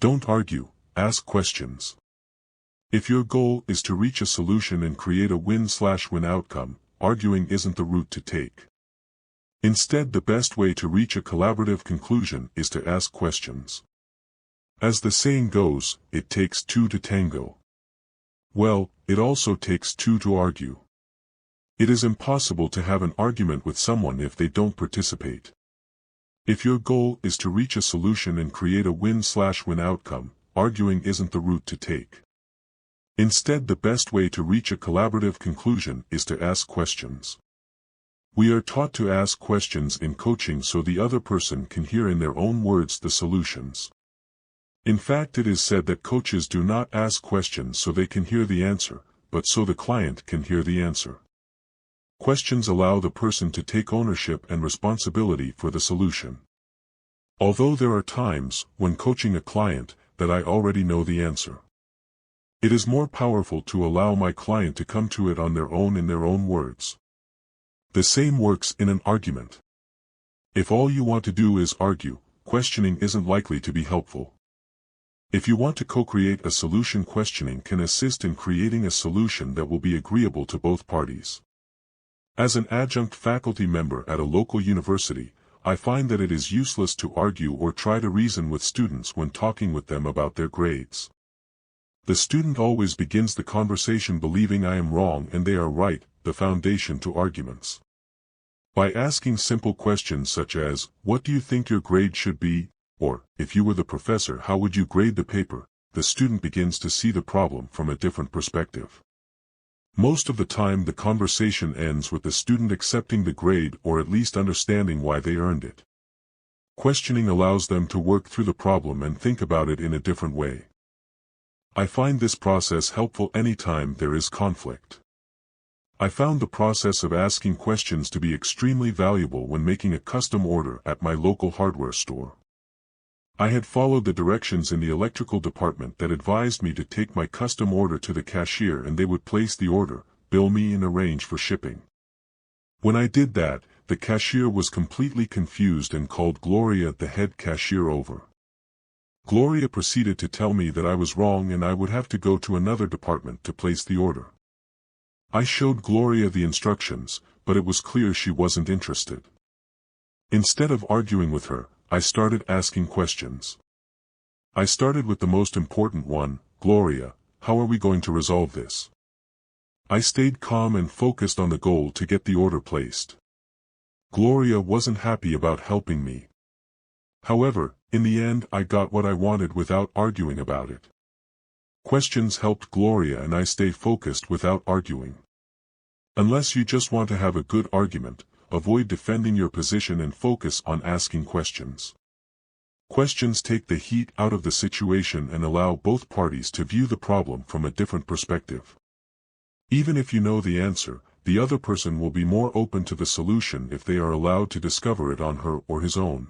Don't argue, ask questions. If your goal is to reach a solution and create a win-win outcome, arguing isn't the route to take. Instead, the best way to reach a collaborative conclusion is to ask questions. As the saying goes, it takes two to tango. Well, it also takes two to argue. It is impossible to have an argument with someone if they don't participate. If your goal is to reach a solution and create a win-win outcome, arguing isn't the route to take. Instead, the best way to reach a collaborative conclusion is to ask questions. We are taught to ask questions in coaching so the other person can hear in their own words the solutions. In fact, it is said that coaches do not ask questions so they can hear the answer, but so the client can hear the answer. Questions allow the person to take ownership and responsibility for the solution. Although there are times, when coaching a client, that I already know the answer. It is more powerful to allow my client to come to it on their own in their own words. The same works in an argument. If all you want to do is argue, questioning isn't likely to be helpful. If you want to co-create a solution, questioning can assist in creating a solution that will be agreeable to both parties. As an adjunct faculty member at a local university, I find that it is useless to argue or try to reason with students when talking with them about their grades. The student always begins the conversation believing I am wrong and they are right, the foundation to arguments. By asking simple questions such as, "What do you think your grade should be?" or, "If you were the professor, how would you grade the paper?" the student begins to see the problem from a different perspective. Most of the time the conversation ends with the student accepting the grade or at least understanding why they earned it. Questioning allows them to work through the problem and think about it in a different way. I find this process helpful anytime there is conflict. I found the process of asking questions to be extremely valuable when making a custom order at my local hardware store. I had followed the directions in the electrical department that advised me to take my custom order to the cashier and they would place the order, bill me and arrange for shipping. When I did that, the cashier was completely confused and called Gloria, the head cashier, over. Gloria proceeded to tell me that I was wrong and I would have to go to another department to place the order. I showed Gloria the instructions, but it was clear she wasn't interested. Instead of arguing with her, I started asking questions. I started with the most important one, "Gloria, how are we going to resolve this?" I stayed calm and focused on the goal to get the order placed. Gloria wasn't happy about helping me. However, in the end I got what I wanted without arguing about it. Questions helped Gloria and I stay focused without arguing. Unless you just want to have a good argument, avoid defending your position and focus on asking questions. Questions take the heat out of the situation and allow both parties to view the problem from a different perspective. Even if you know the answer, the other person will be more open to the solution if they are allowed to discover it on her or his own.